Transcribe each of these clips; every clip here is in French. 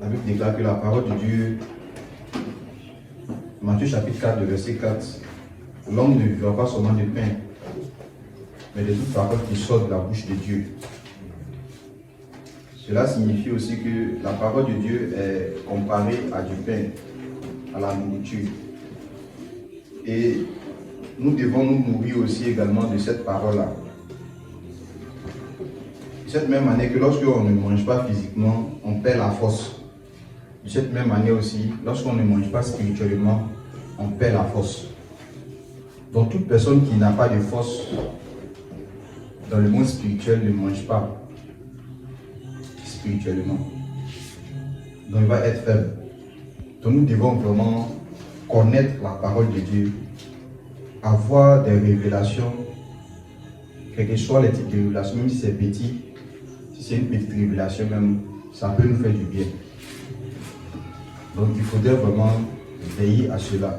La Bible déclare que la parole de Dieu, Matthieu chapitre 4, le verset 4, l'homme ne vivra pas seulement de pain, mais de toute parole qui sort de la bouche de Dieu. Cela signifie aussi que la parole de Dieu est comparée à du pain, à la nourriture. Et nous devons nous nourrir aussi également de cette parole-là. De cette même manière que lorsqu'on ne mange pas physiquement, on perd la force. De cette même manière aussi, lorsqu'on ne mange pas spirituellement, on perd la force. Donc toute personne qui n'a pas de force dans le monde spirituel ne mange pas spirituellement. Donc il va être faible. Donc nous devons vraiment connaître la parole de Dieu, avoir des révélations, quel que soit les types de révélations, même si c'est petit, si c'est une petite révélation même, ça peut nous faire du bien. Donc il faudrait vraiment veiller à cela.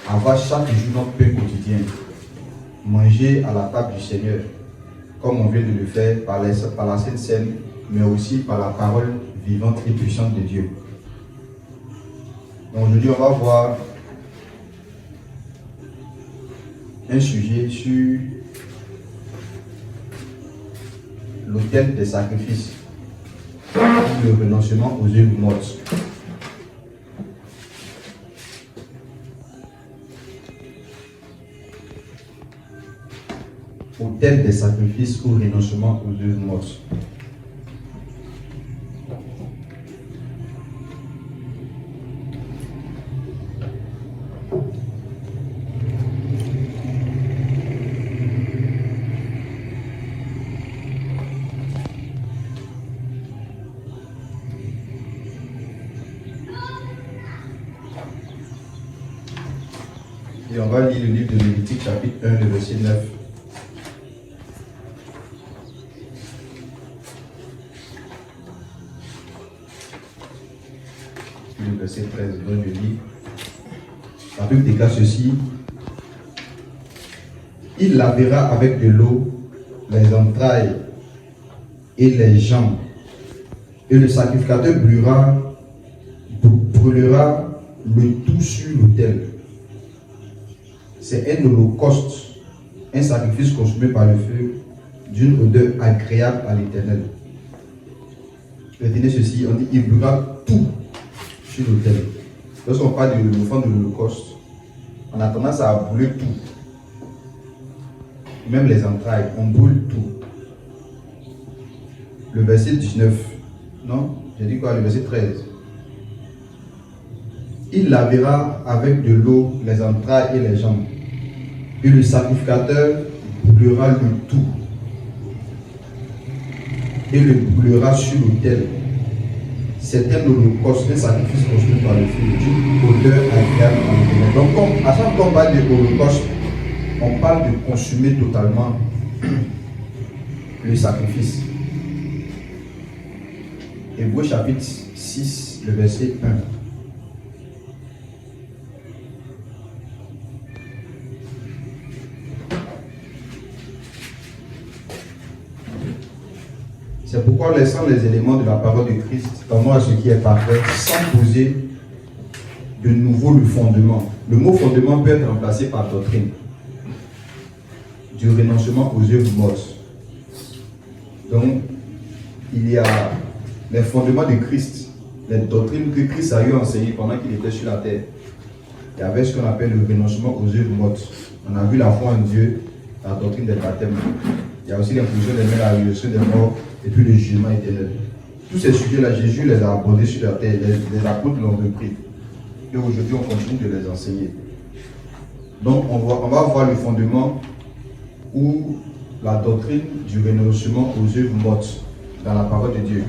Avoir chaque jour notre pain quotidien. Manger à la table du Seigneur, comme on vient de le faire par la Sainte Seine, mais aussi par la parole vivante et puissante de Dieu. Donc aujourd'hui, on va voir un sujet sur l'autel des sacrifices, le renoncement aux œuvres mortes. Autel des sacrifices ou renoncement aux œuvres mortes. Et on va lire le livre de Lévitique, chapitre 1, le verset 9. Le verset 13, donc je lis. La Bible déclare ceci. Il lavera avec de l'eau les entrailles et les jambes, et le sacrificateur brûlera le tout sur l'autel. C'est un holocauste, un sacrifice consumé par le feu, d'une odeur agréable à l'Éternel. Retenez ceci, on dit il brûlera tout sur l'autel. Lorsqu'on parle de l'offrande de l'holocauste, on a tendance à brûler tout. Même les entrailles, on brûle tout. Le verset 19, non, j'ai dit quoi, le verset 13. Il lavera avec de l'eau les entrailles et les jambes, et le sacrificateur brûlera le tout, et le brûlera sur l'autel. C'est un holocauste, un sacrifice consumé par le feu, d'une odeur agréable à l'Éternel. Donc, à chaque fois qu'on parle de holocauste, on parle de consumer totalement le sacrifice. Hébreux chapitre 6, le verset 1. C'est pourquoi, laissant les éléments de la parole de Christ, tendons à ce qui est parfait, sans poser de nouveau le fondement. Le mot fondement peut être remplacé par doctrine, du renoncement aux œuvres mortes. Donc, il y a les fondements de Christ, les doctrines que Christ a eu enseignées pendant qu'il était sur la terre. Il y avait ce qu'on appelle le renoncement aux œuvres mortes. On a vu la foi en Dieu, la doctrine des baptêmes. Il y a aussi l'imposition des mains, la résurrection des morts, et puis le jugement éternel. Tous ces sujets-là, Jésus les a abordés sur la terre, les apôtres l'ont repris. Et aujourd'hui, on continue de les enseigner. Donc, on va voir le fondement ou la doctrine du renoncement aux œuvres mortes dans la parole de Dieu.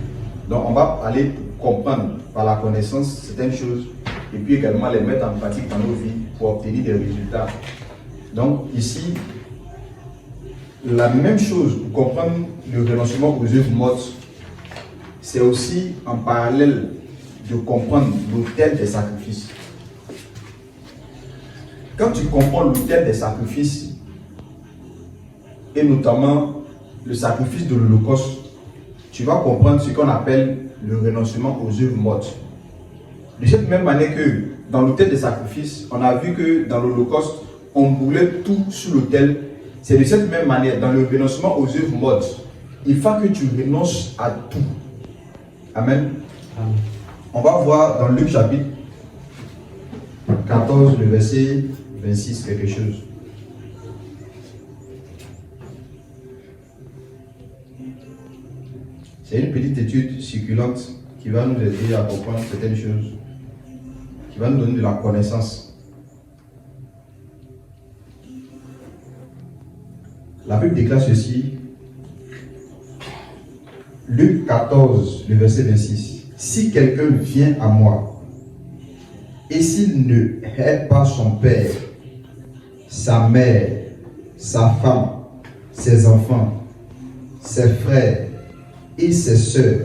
Donc, on va aller comprendre par la connaissance certaines choses et puis également les mettre en pratique dans nos vies pour obtenir des résultats. Donc, ici, la même chose, pour comprendre le renoncement aux œuvres mortes, c'est aussi en parallèle de comprendre l'autel des sacrifices. Quand tu comprends l'autel des sacrifices, et notamment le sacrifice de l'Holocauste, tu vas comprendre ce qu'on appelle le renoncement aux œuvres mortes. De cette même manière que dans l'autel des sacrifices, on a vu que dans l'Holocauste, on brûlait tout sur l'autel. C'est de cette même manière, dans le renoncement aux œuvres mortes, il faut que tu renonces à tout. Amen. Amen. On va voir dans Luc chapitre 14, le verset 26, quelque chose. C'est une petite étude circulante qui va nous aider à comprendre certaines choses, qui va nous donner de la connaissance. La Bible déclare ceci, Luc 14, le verset 26. Si quelqu'un vient à moi, et s'il ne hait pas son père, sa mère, sa femme, ses enfants, ses frères et ses sœurs,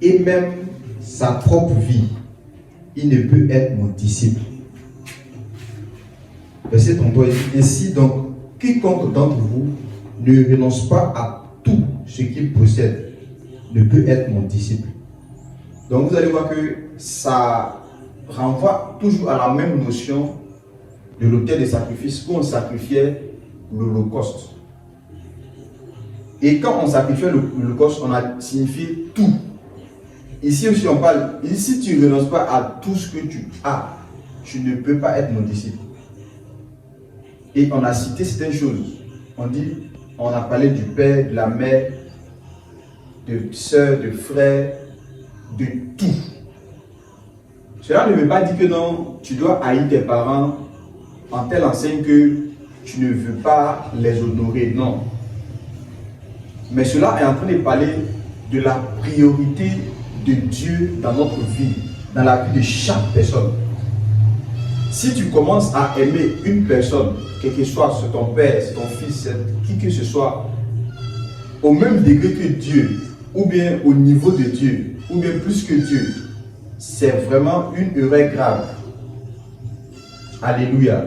et même sa propre vie, il ne peut être mon disciple. Verset 33, ainsi donc, quiconque d'entre vous ne renonce pas à tout ce qu'il possède ne peut être mon disciple. Donc vous allez voir que ça renvoie toujours à la même notion de l'autel des sacrifices où on sacrifiait l'Holocauste. Et quand on sacrifiait l'Holocauste, on a signifié tout. Ici aussi on parle, si tu ne renonces pas à tout ce que tu as, tu ne peux pas être mon disciple. Et on a cité certaines choses. On a parlé du père, de la mère, de soeurs, de frères, de tout. Cela ne veut pas dire que non, tu dois haïr tes parents en telle enseigne que tu ne veux pas les honorer, non. Mais cela est en train de parler de la priorité de Dieu dans notre vie, dans la vie de chaque personne. Si tu commences à aimer une personne, quel que soit c'est ton père, c'est ton fils, c'est qui que ce soit, au même degré que Dieu, ou bien au niveau de Dieu, ou bien plus que Dieu, c'est vraiment une erreur grave. Alléluia.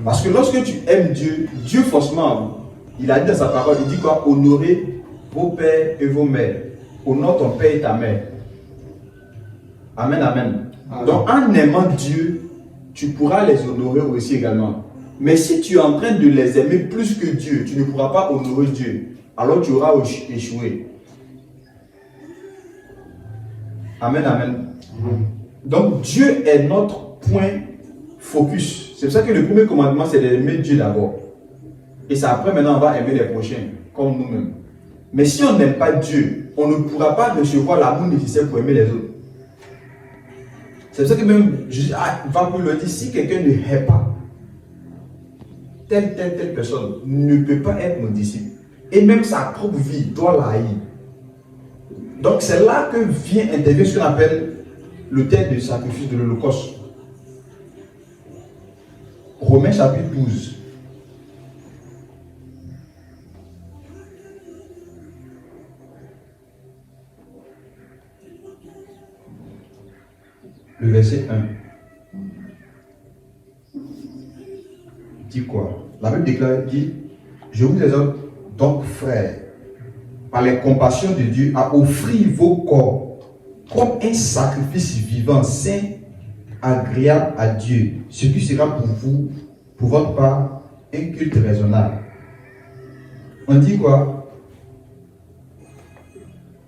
Parce que lorsque tu aimes Dieu, Dieu forcément, il a dit dans sa parole, il dit quoi? Honorez vos pères et vos mères. Honore ton père et ta mère. Amen, amen. Amen. Donc en aimant Dieu, tu pourras les honorer aussi également. Mais si tu es en train de les aimer plus que Dieu, tu ne pourras pas honorer Dieu. Alors tu auras échoué. Amen, amen. Donc Dieu est notre point focus. C'est pour ça que le premier commandement, c'est d'aimer Dieu d'abord. Et c'est après, maintenant, on va aimer les prochains, comme nous-mêmes. Mais si on n'aime pas Dieu, on ne pourra pas recevoir l'amour nécessaire pour aimer les autres. C'est pour ça que même Jésus va vous le dire, si quelqu'un ne hait pas telle personne, ne peut pas être mon disciple. Et même sa propre vie doit la haïr. Donc c'est là que vient intervenir ce qu'on appelle l'autel de sacrifice de l'Holocauste. Romains chapitre 12. Le verset 1. Dit quoi? La Bible dit, je vous exhorte donc frères, par les compassions de Dieu, à offrir vos corps comme un sacrifice vivant, saint, agréable à Dieu, ce qui sera pour vous, pour votre part, un culte raisonnable. On dit quoi?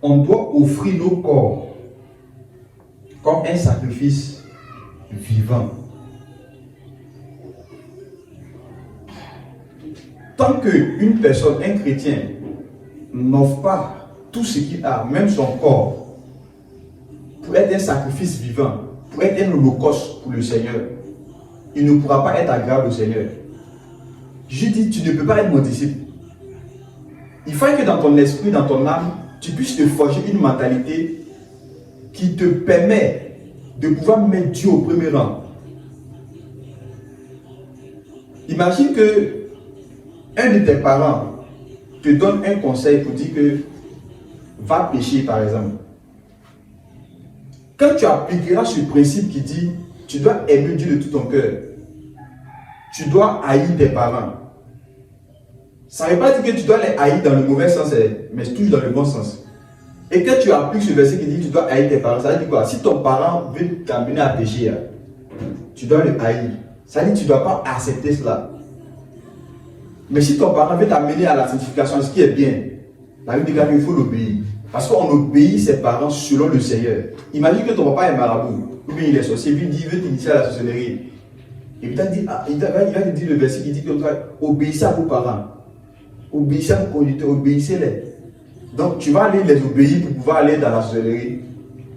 On doit offrir nos corps comme un sacrifice vivant. Tant qu'une personne, un chrétien, n'offre pas tout ce qu'il a, même son corps, pour être un sacrifice vivant, pour être un holocauste pour le Seigneur, il ne pourra pas être agréable au Seigneur. Je dis, tu ne peux pas être mon disciple. Il faut que dans ton esprit, dans ton âme, tu puisses te forger une mentalité qui te permet de pouvoir mettre Dieu au premier rang. Imagine que un de tes parents te donne un conseil pour dire que va pécher par exemple. Quand tu appliqueras ce principe qui dit tu dois aimer Dieu de tout ton cœur, tu dois haïr tes parents. Ça ne veut pas dire que tu dois les haïr dans le mauvais sens, mais toujours dans le bon sens. et que tu appliques ce verset qui dit que tu dois haïr tes parents, ça veut dire quoi? Si ton parent veut t'amener à pécher, tu dois le haïr. Ça veut dire que tu ne dois pas accepter cela. Mais si ton parent veut t'amener à la sanctification, ce qui est bien, la Bible dit qu'il faut l'obéir. Parce qu'on obéit ses parents selon le Seigneur. Imagine que ton papa est marabout, ou bien il est sorcier, puis il veut t'initier à la sorcellerie. Et puis il va te dire le verset qui dit que obéissez à vos parents. Obéissez à vos conducteurs, obéissez-les. Donc tu vas aller les obéir pour pouvoir aller dans la sorcellerie,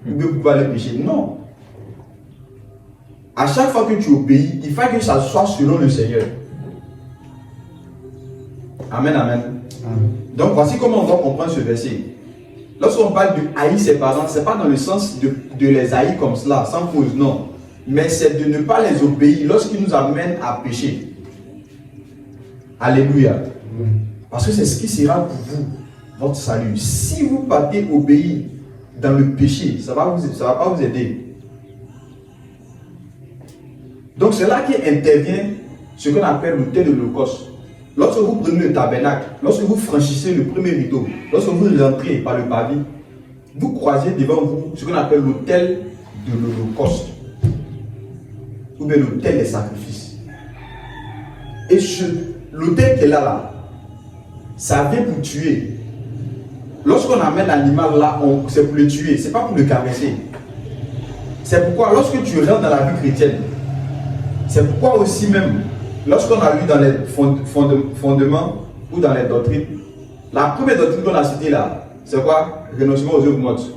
ou bien pour pouvoir aller pécher. Non. À chaque fois que tu obéis, il faut que ça soit selon le Seigneur. Amen, amen. Donc voici comment on doit comprendre ce verset. Lorsqu'on parle de haïr ses parents, ce n'est pas dans le sens de les haïr comme cela, sans cause, non. Mais c'est de ne pas les obéir lorsqu'ils nous amènent à pécher. Alléluia. Parce que c'est ce qui sera pour vous, votre salut. Si vous partez obéir dans le péché, ça ne va pas vous aider. Donc c'est là qu'intervient ce qu'on appelle l'autel de l'Holocauste. Lorsque vous prenez le tabernacle, lorsque vous franchissez le premier rideau, lorsque vous rentrez par le parvis, vous croisez devant vous ce qu'on appelle l'autel de l'Holocauste, ou bien l'autel des sacrifices. Et l'autel qui est là, ça vient pour tuer. Lorsqu'on amène l'animal là, c'est pour le tuer, c'est pas pour le caresser. C'est pourquoi lorsque tu rentres dans la vie chrétienne, c'est pourquoi aussi même, lorsqu'on a lu dans les fondements ou dans les doctrines, la première doctrine qu'on a citée là, c'est quoi? Renoncement aux œuvres mortes.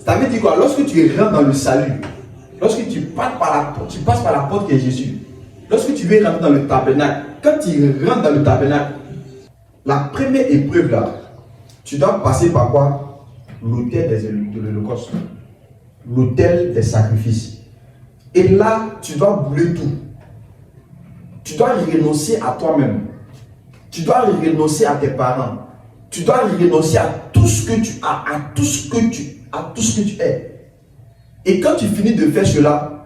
Ça veut dire quoi? Lorsque tu rentres dans le salut, lorsque tu passes par la porte qui est Jésus, lorsque tu veux rentrer dans le tabernacle, quand tu rentres dans le tabernacle, la première épreuve là, tu dois passer par quoi? L'autel de l'Holocauste, l'autel des sacrifices. Et là, tu dois brûler tout. Tu dois renoncer à toi-même. Tu dois renoncer à tes parents. Tu dois renoncer à tout ce que tu as, à tout ce que tu es. Et quand tu finis de faire cela,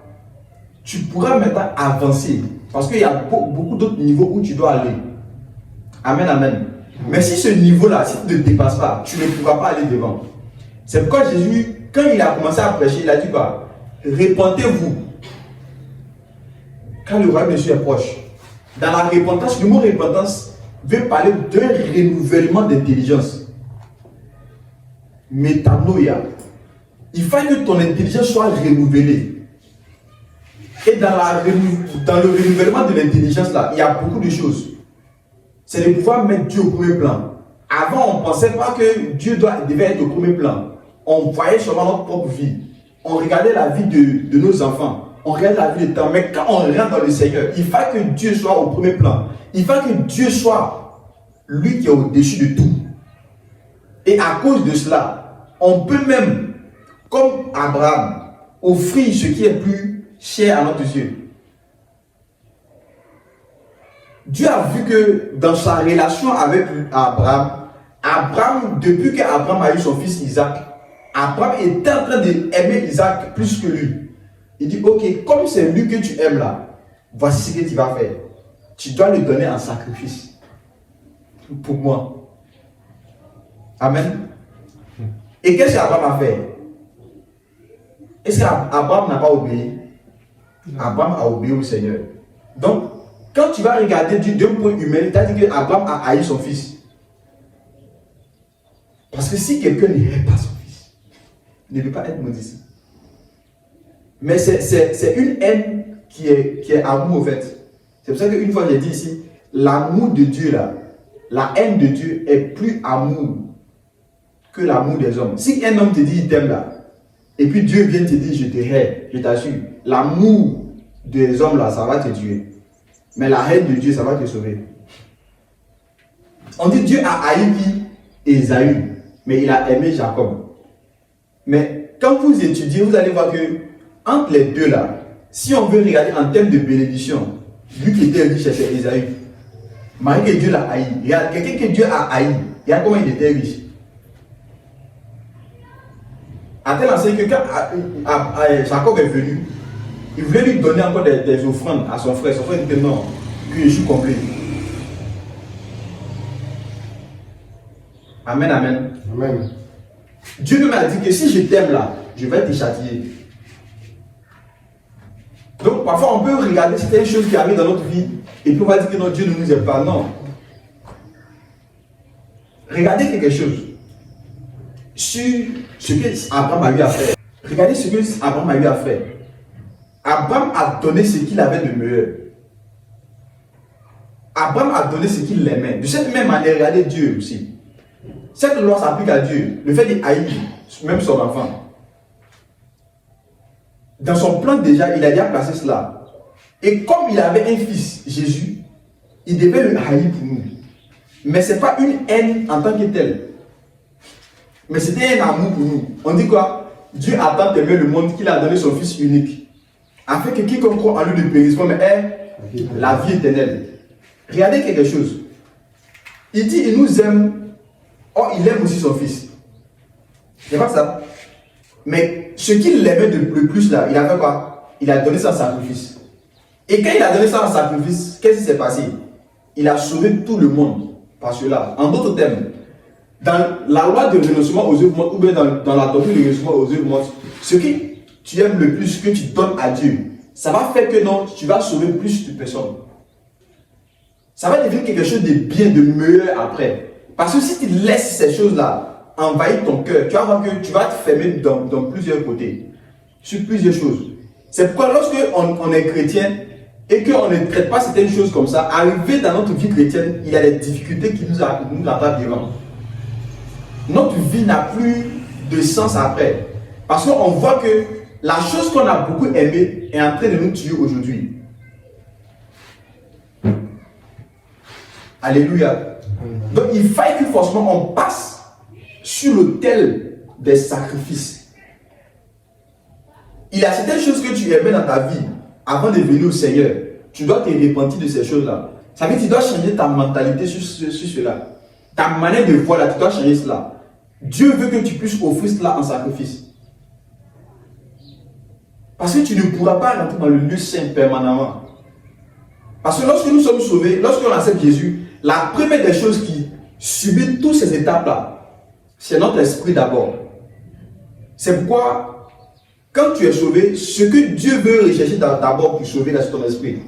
tu pourras maintenant avancer. Parce qu'il y a beaucoup d'autres niveaux où tu dois aller. Amen, amen. Mais si ce niveau-là, si tu ne dépasses pas, tu ne pourras pas aller devant. C'est pourquoi Jésus, quand il a commencé à prêcher, il a dit quoi? Répentez-vous. Quand le royaume de Dieu est proche. Dans la repentance, le mot repentance veut parler d'un renouvellement d'intelligence. Métanoïa. Il faut que ton intelligence soit renouvelée. Et dans le renouvellement de l'intelligence là, il y a beaucoup de choses. C'est de pouvoir mettre Dieu au premier plan. Avant, on ne pensait pas que Dieu devait être au premier plan. On voyait seulement notre propre vie. On regardait la vie de nos enfants. On regarde la vie de temps. Mais quand on rentre dans le Seigneur, il faut que Dieu soit au premier plan. Il faut que Dieu soit lui qui est au-dessus de tout. Et à cause de cela, on peut même, comme Abraham, offrir ce qui est plus cher à notre Dieu. Dieu a vu que dans sa relation avec Abraham, depuis qu'Abraham a eu son fils Isaac, Abraham était en train d'aimer Isaac plus que lui. Il dit, ok, comme c'est lui que tu aimes là, voici ce que tu vas faire. Tu dois le donner en sacrifice. Pour moi. Amen. Et qu'est-ce qu'Abraham a fait? Est-ce qu'Abraham n'a pas obéi? Abraham a obéi au Seigneur. Donc, quand tu vas regarder d'un point humain, tu as dit qu'Abraham a haï son fils. Parce que si quelqu'un n'aime pas son fils, il ne peut pas être maudit. Mais c'est une haine qui est amour en fait. C'est pour ça qu'une fois j'ai dit ici, l'amour de Dieu là, la haine de Dieu est plus amour que l'amour des hommes. Si un homme te dit il t'aime là, et puis Dieu vient te dire je te hais, je t'assure, l'amour des hommes là, ça va te tuer. Mais la haine de Dieu, ça va te sauver. On dit Dieu a haï qui? Ésaü, mais il a aimé Jacob. Mais quand vous étudiez, vous allez voir que entre les deux là, si on veut regarder en termes de bénédiction, lui qui était riche, c'est Ésaü. Malgré que Dieu l'a haï. Il y a quelqu'un que Dieu a haï. Il y a comment il était riche. À tel enseigne que quand Jacob est venu, il voulait lui donner encore des offrandes à son frère. Son frère dit non, que je suis complet. Amen, amen. Amen. Dieu même a dit que si je t'aime là, je vais te châtier. Donc parfois on peut regarder certaines choses qui arrivent dans notre vie et puis on va dire que non, Dieu ne nous aime pas. Non. Regardez quelque chose sur ce que Abraham a eu à faire. Regardez ce que Abraham a eu à faire. Abraham a donné ce qu'il avait de meilleur. Abraham a donné ce qu'il aimait. De cette même manière, regardez Dieu aussi. Cette loi s'applique à Dieu. Le fait de haïr même son enfant. Dans son plan déjà, il a déjà placé cela. Et comme il avait un fils, Jésus, il devait le haïr pour nous. Mais ce n'est pas une haine en tant que telle. Mais c'était un amour pour nous. On dit quoi? Dieu a tant aimé le monde qu'il a donné son fils unique. Afin que quiconque croit en lui ne périsse pas, mais ait la vie éternelle. Regardez quelque chose. Il dit, il nous aime. Oh, il aime aussi son fils. C'est pas ça. Mais ce qu'il aimait le plus là, il a fait quoi? Il a donné ça en sacrifice. Et quand il a donné ça en sacrifice, qu'est-ce qui s'est passé? Il a sauvé tout le monde par cela. En d'autres termes, dans la loi de renoncement aux œuvres mortes, ou bien dans la doctrine de renoncement aux œuvres mortes, ce que tu aimes le plus, ce que tu donnes à Dieu, ça va faire que non, tu vas sauver plus de personnes. Ça va devenir quelque chose de bien, de meilleur après. Parce que si tu laisses ces choses-là envahir ton cœur, tu vas voir que tu vas te fermer dans plusieurs côtés, sur plusieurs choses. C'est pourquoi lorsque on est chrétien et qu'on ne traite pas certaines choses comme ça, arrivé dans notre vie chrétienne, il y a des difficultés qui nous attrapent devant. Notre vie n'a plus de sens après. Parce qu'on voit que la chose qu'on a beaucoup aimée est en train de nous tuer aujourd'hui. Alléluia. Donc il faille que forcément on passe sur l'autel des sacrifices. Il y a certaines choses que tu aimais dans ta vie avant de venir au Seigneur. Tu dois te repentir de ces choses-là. Ça veut dire que tu dois changer ta mentalité sur cela. Ta manière de voir là, tu dois changer cela. Dieu veut que tu puisses offrir cela en sacrifice. Parce que tu ne pourras pas rentrer dans le lieu saint permanemment. Parce que lorsque nous sommes sauvés, lorsqu'on accepte Jésus, la première des choses qui subit toutes ces étapes-là, c'est notre esprit d'abord. C'est pourquoi, quand tu es sauvé, ce que Dieu veut rechercher d'abord pour sauver, c'est ton esprit.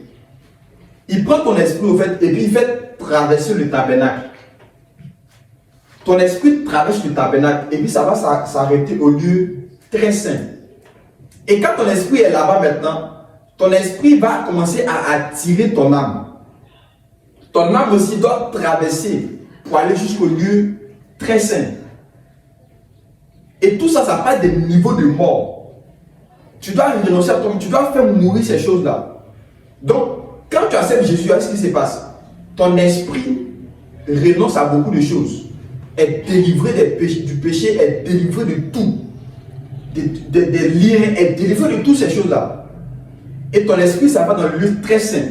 Il prend ton esprit au fait, et puis il fait traverser le tabernacle. Ton esprit traverse le tabernacle, et puis ça va s'arrêter au lieu très saint. Et quand ton esprit est là-bas maintenant, ton esprit va commencer à attirer ton âme. Ton âme aussi doit traverser pour aller jusqu'au lieu très saint. Et tout ça, ça passe des niveaux de mort. Tu dois renoncer à toi, tu dois faire mourir ces choses-là. Donc, quand tu acceptes Jésus, qu'est-ce qui se passe? Ton esprit renonce à beaucoup de choses. Est délivré du péché, est délivré de tout. Des liens, est délivré de toutes ces choses-là. Et ton esprit, ça va dans le lieu très saint.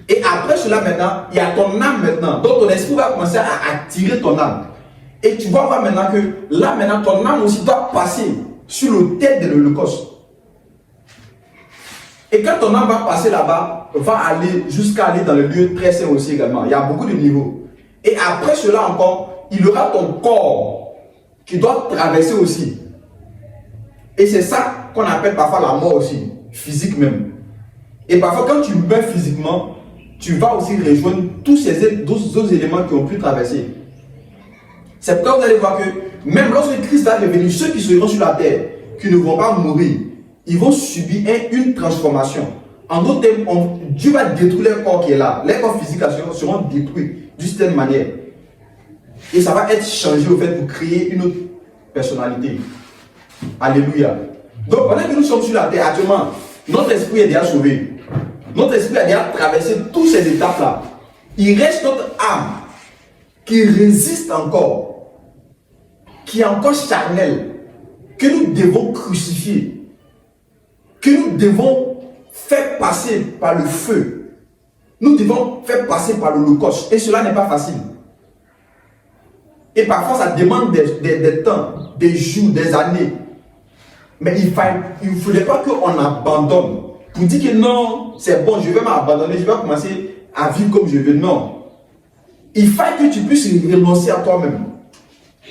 Et après cela maintenant, il y a ton âme maintenant. Donc ton esprit va commencer à attirer ton âme. Et tu vas voir maintenant que là maintenant, ton âme aussi doit passer sur l'autel de l'Holocauste. Et quand ton âme va passer là-bas, va aller jusqu'à aller dans le lieu très saint aussi également. Il y a beaucoup de niveaux. Et après cela encore, il y aura ton corps qui doit traverser aussi. Et c'est ça qu'on appelle parfois la mort aussi, physique même. Et parfois quand tu meurs physiquement, tu vas aussi rejoindre tous ces autres éléments qui ont pu traverser. C'est pourquoi vous allez voir que même lorsque Christ va revenir, ceux qui seront sur la terre, qui ne vont pas mourir, ils vont subir une transformation. En d'autres termes, Dieu va détruire leur corps qui est là. Les corps physiques seront détruits d'une certaine manière. Et ça va être changé au fait pour créer une autre personnalité. Alléluia. Donc pendant que nous sommes sur la terre actuellement, notre esprit est déjà sauvé. Notre esprit a déjà traversé toutes ces étapes-là. Il reste notre âme qui résiste encore, qui est encore charnelle, que nous devons crucifier, que nous devons faire passer par le feu. Nous devons faire passer par l'Holocauste. Et cela n'est pas facile. Et parfois ça demande des temps, des jours, des années. Mais il ne faudrait pas qu'on abandonne. Pour dire que non, c'est bon, je vais m'abandonner, je vais commencer à vivre comme je veux. Non. Il faut que tu puisses renoncer à toi-même.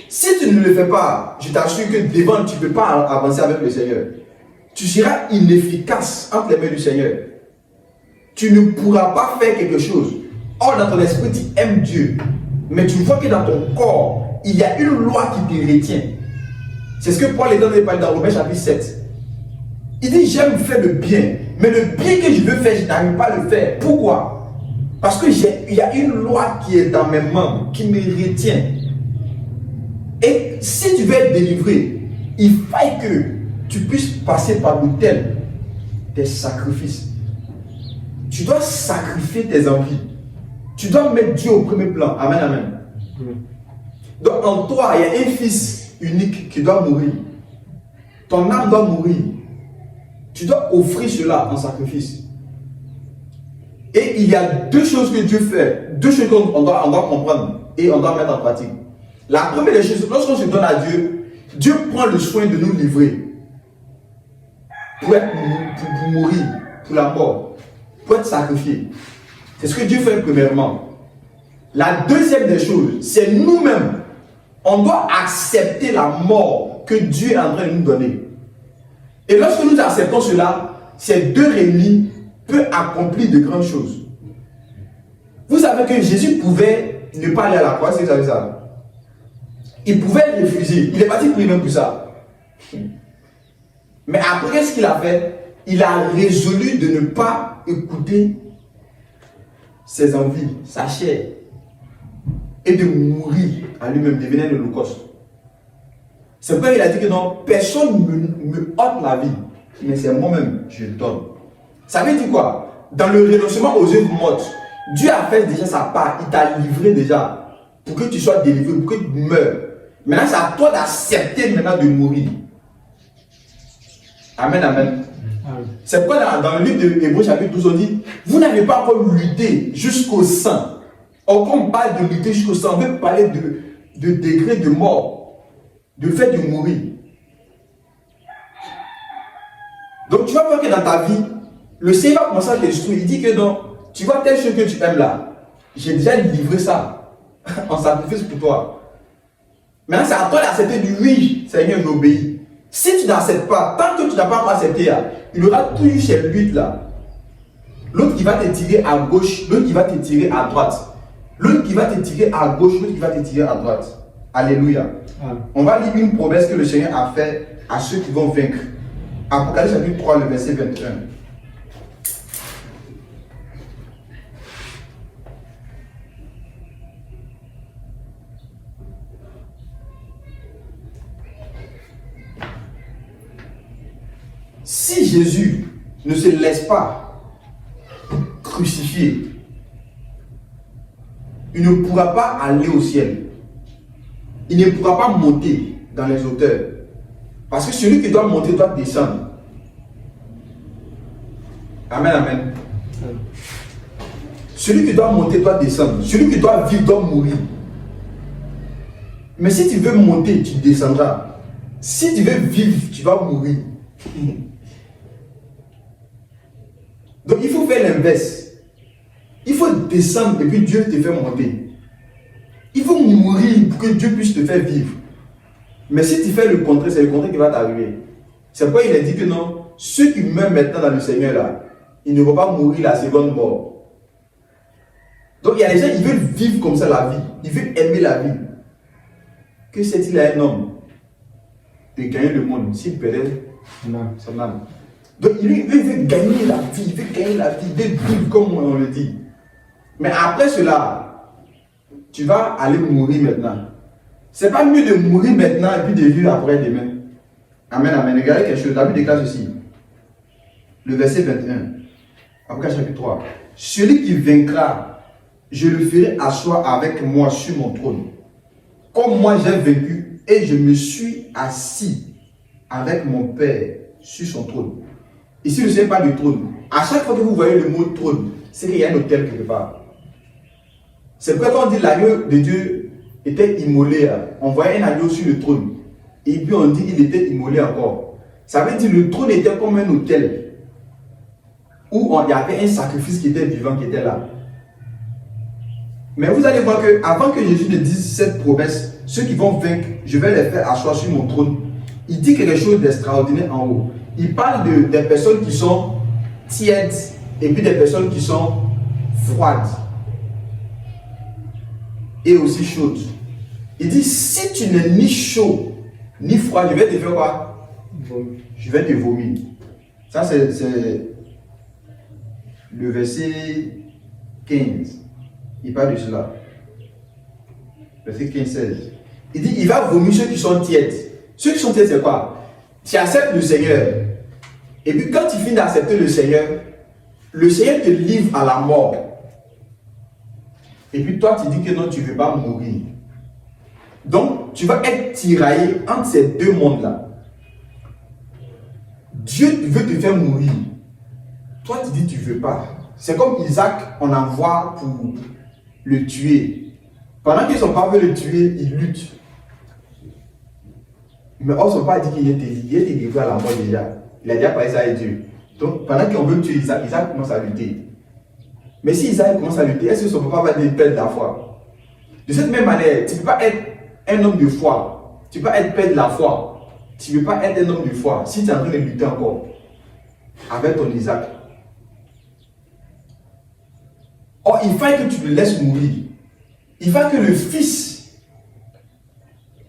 Si tu ne le fais pas, je t'assure que devant, tu ne peux pas avancer avec le Seigneur. Tu seras inefficace entre les mains du Seigneur. Tu ne pourras pas faire quelque chose. Or, dans ton esprit, tu aimes Dieu. Mais tu vois que dans ton corps, il y a une loi qui te retient. C'est ce que Paul est en train de parler dans Romains chapitre 7. Il dit, j'aime faire le bien. Mais le bien que je veux faire, je n'arrive pas à le faire. Pourquoi? Parce que il y a une loi qui est dans mes membres, qui me retient. Et si tu veux être délivré, il faut que tu puisses passer par l'autel des sacrifices. Tu dois sacrifier tes envies. Tu dois mettre Dieu au premier plan. Amen, amen. Donc en toi, il y a un fils unique qui doit mourir. Ton âme doit mourir. Tu dois offrir cela en sacrifice. Et il y a deux choses que Dieu fait, deux choses qu'on doit comprendre et on doit mettre en pratique. La première des choses, lorsqu'on se donne à Dieu, Dieu prend le soin de nous livrer pour mourir, pour la mort, pour être sacrifié. C'est ce que Dieu fait premièrement. La deuxième des choses, c'est nous-mêmes. On doit accepter la mort que Dieu est en train de nous donner. Et lorsque nous acceptons cela, ces deux réunis peuvent accomplir de grandes choses. Vous savez que Jésus pouvait ne pas aller à la croix, si vous savez ça. Il pouvait refuser. Il est parti prier même pour ça. Mais après ce qu'il a fait, il a résolu de ne pas écouter ses envies, sa chair, et de mourir à lui-même, devenir l'Holocauste. C'est pourquoi il a dit que non, personne ne me ôte la vie, mais c'est moi-même, je le donne. Ça veut dire quoi? Dans le renoncement aux œuvres mortes, Dieu a fait déjà sa part, il t'a livré déjà, pour que tu sois délivré, pour que tu meurs. Maintenant, c'est à toi d'accepter maintenant de mourir. Amen, amen. C'est pourquoi dans le livre de Hébreux chapitre 12, on dit, vous n'avez pas encore lutté jusqu'au sang. Or, quand on parle de lutter jusqu'au sang, on veut parler de degré de mort, de fait de mourir. Donc, tu vas voir que dans ta vie, le Seigneur va commencer à t'instruire. Il dit que non, tu vois telle chose que tu aimes là, j'ai déjà livré ça en sacrifice pour toi. Maintenant, c'est à toi d'accepter du oui, Seigneur, j'obéis. Si tu n'acceptes pas, tant que tu n'as pas accepté, il y aura toujours ces luttes là. L'autre qui va te tirer à gauche, l'autre qui va te tirer à droite. L'autre qui va te tirer à gauche, l'autre qui va te tirer à droite. Alléluia. On va lire une promesse que le Seigneur a faite à ceux qui vont vaincre. Apocalypse chapitre 3, le verset 21. Si Jésus ne se laisse pas crucifier, il ne pourra pas aller au ciel. Il ne pourra pas monter dans les hauteurs. Parce que celui qui doit monter doit descendre. Amen, amen. Celui qui doit monter doit descendre. Celui qui doit vivre doit mourir. Mais si tu veux monter, tu descendras. Si tu veux vivre, tu vas mourir. Donc il faut faire l'inverse. Il faut descendre et puis Dieu te fait monter. Il faut mourir pour que Dieu puisse te faire vivre. Mais si tu fais le contraire, c'est le contraire qui va t'arriver. C'est pourquoi il a dit que non, ceux qui meurent maintenant dans le Seigneur là, ils ne vont pas mourir la seconde mort. Donc il y a des gens qui veulent vivre comme ça la vie. Ils veulent aimer la vie. Que c'est-il à un homme de gagner le monde s'il perdait son âme? Donc il veut gagner la vie, il veut gagner la vie, il veut vivre comme on le dit. Mais après cela, tu vas aller mourir maintenant. C'est pas mieux de mourir maintenant et puis de vivre après demain. Amen, amen. Regardez quelque chose. La Bible déclare ceci. Le verset 21. Apocalypse chapitre 3. Celui qui vaincra, je le ferai asseoir avec moi sur mon trône. Comme moi j'ai vaincu et je me suis assis avec mon Père sur son trône. Ici, je ne sais pas du trône. À chaque fois que vous voyez le mot trône, c'est qu'il y a un autel quelque part. C'est pourquoi quand on dit l'agneau de Dieu était immolé, on voyait un agneau sur le trône. Et puis on dit qu'il était immolé encore. Ça veut dire que le trône était comme un autel où il y avait un sacrifice qui était vivant, qui était là. Mais vous allez voir qu'avant que Jésus ne dise cette promesse, ceux qui vont vaincre, je vais les faire asseoir sur mon trône. Il dit quelque chose d'extraordinaire en haut. Il parle des personnes qui sont tièdes et puis des personnes qui sont froides et aussi chaudes. Il dit, si tu n'es ni chaud ni froid, je vais te faire quoi? Je vais te vomir. Ça, c'est le verset 15. Il parle de cela. Verset 15-16. Il dit, il va vomir ceux qui sont tièdes. Ceux qui sont tièdes, c'est quoi? Tu acceptes le Seigneur. Et puis quand tu finis d'accepter le Seigneur te livre à la mort. Et puis toi, tu dis que non, tu ne veux pas mourir. Donc, tu vas être tiraillé entre ces deux mondes-là. Dieu veut te faire mourir. Toi, tu dis que tu ne veux pas. C'est comme Isaac, on envoie pour le tuer. Pendant qu'ils ne sont pas venus le tuer, ils luttent. Mais on ne s'est pas dit qu'il était livré à la mort déjà. Il a déjà parlé ça avec Dieu. Donc, pendant qu'on veut tuer Isaac, Isaac commence à lutter. Mais si Isaac commence à lutter, est-ce que son papa va dire perdre la foi? De cette même manière, tu ne peux pas être un homme de foi. Tu ne peux pas être perdre la foi. Tu ne peux pas être un homme de foi si tu es en train de lutter encore avec ton Isaac. Or, il faut que tu le laisses mourir. Il faut que le fils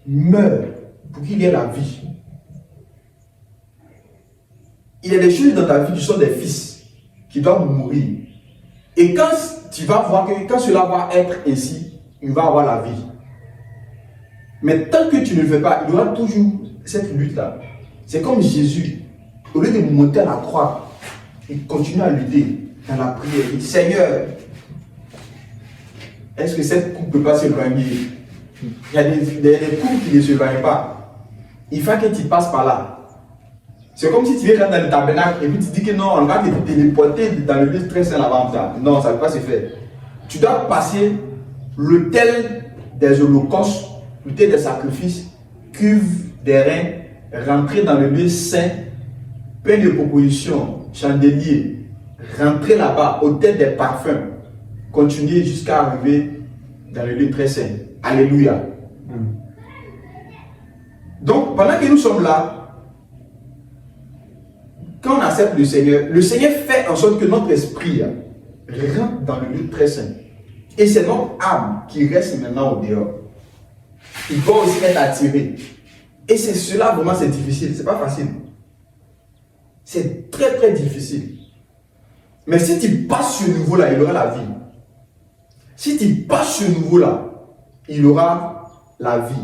meure pour qu'il y ait la vie. Il y a des choses dans ta vie qui sont des fils qui doivent mourir. Et quand tu vas voir que quand cela va être ainsi, il va avoir la vie. Mais tant que tu ne le fais pas, il y aura toujours cette lutte-là. C'est comme Jésus. Au lieu de monter à la croix, il continue à lutter dans la prière. Il dit, Seigneur, est-ce que cette coupe ne peut pas s'éloigner? Il y a des coupes qui ne s'éloignent pas. Il faut que tu passes par là. C'est comme si tu viens dans le tabernacle et puis tu dis que non, on va te téléporter dans le lieu très saint là-bas. Non, ça ne peut pas se faire. Tu dois passer l'autel des holocaustes, l'autel des sacrifices, cuve des reins, rentrer dans le lieu saint, pain de proposition, chandelier, rentrer là-bas, autel des parfums, continuer jusqu'à arriver dans le lieu très saint. Alléluia. Donc, pendant que nous sommes là, quand on accepte le Seigneur fait en sorte que notre esprit rentre dans le lieu très saint. Et c'est notre âme qui reste maintenant au dehors. Il doit aussi être attiré. Et c'est cela vraiment, c'est difficile. C'est pas facile. C'est très très difficile. Mais si tu passes ce niveau-là, il aura la vie. Si tu passes ce niveau-là, il aura la vie.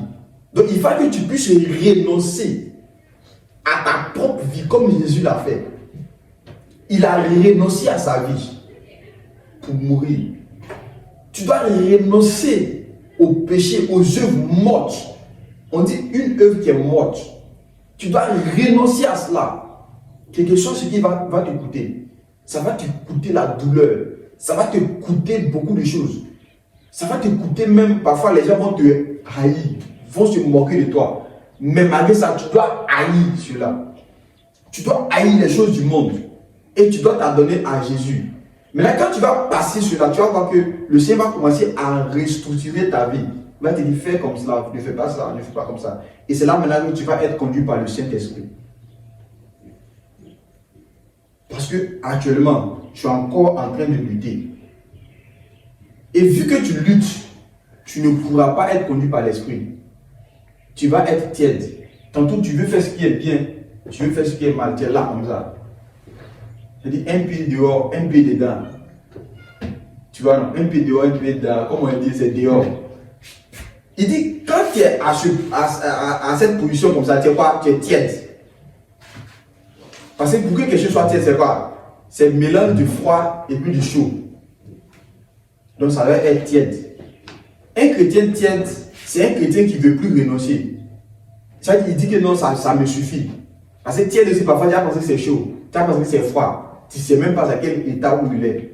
Donc il faut que tu puisses renoncer à ta propre vie comme Jésus l'a fait. Il a renoncé à sa vie pour mourir. Tu dois renoncer au péché, aux œuvres mortes. On dit une œuvre qui est morte. Tu dois renoncer à cela. Quelque chose qui va te coûter. Ça va te coûter la douleur. Ça va te coûter beaucoup de choses. Ça va te coûter même, parfois les gens vont te haïr, vont se moquer de toi. Mais malgré ça, tu dois haïr cela. Tu dois haïr les choses du monde. Et tu dois t'adonner à Jésus. Mais là, quand tu vas passer cela, tu vas voir que le Seigneur va commencer à restructurer ta vie. Il va te dire, fais comme cela, ne fais pas ça, ne fais pas comme ça. Et c'est là maintenant que tu vas être conduit par le Saint-Esprit. Parce que actuellement, tu es encore en train de lutter. Et vu que tu luttes, tu ne pourras pas être conduit par l'Esprit. Tu vas être tiède. Tantôt tu veux faire ce qui est bien, tu veux faire ce qui est mal, tu es là comme ça. Je dis un pied dehors, un pied dedans. Tu vois, non, un pied dehors, un pied dedans. Comme on dit, c'est dehors. Il dit, quand tu es à cette position comme ça, tu es quoi? Tu es tiède. Parce que pour que quelque chose soit tiède, c'est quoi? C'est le mélange du froid et puis du chaud. Donc ça doit être tiède. Un chrétien tiède, c'est un chrétien qui ne veut plus renoncer. Il dit que non, ça me suffit. Parce que tiède aussi, parfois, tu as pensé que c'est chaud, tu as pensé que c'est froid. Tu ne sais même pas à quel état où il est.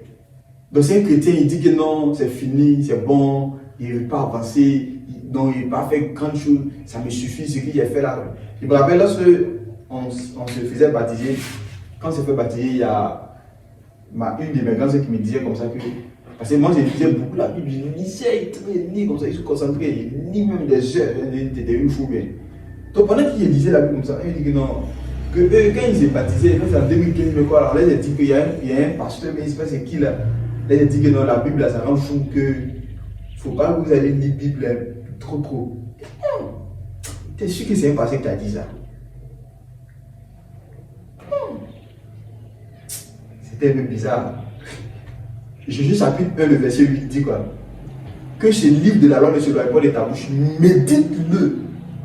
Donc c'est un chrétien, il dit que non, c'est fini, c'est bon, il ne veut pas avancer, donc il ne veut pas faire grand chose, ça me suffit ce qu'il a fait là. Je me rappelle lorsque on se faisait baptiser, quand on s'est fait baptiser, il y a une de mes grandes sœurs qui me disait comme ça que Parce que moi, je lisais beaucoup la Bible. Je lisais, il lit comme ça, il se concentrait. Il lit même des heures, des une fou bien. Donc pendant qu'il lisait la Bible comme ça, il dit que non. Que eux, quand ils s'est baptisés, c'est en 2015, mais quoi, alors là, il a dit qu'il y a un pasteur, mais il ne sait pas c'est qui là. Là, il a dit que non, la Bible, là, ça rend fou que. Il ne faut pas que vous allez lire la Bible là, trop. Tu es sûr que c'est un pasteur qui t'a dit ça? C'était un peu bizarre. Jésus chapitre 1, le verset 8 dit quoi? Que ce livre de la loi ne se doit pas de ta bouche. Médite-le.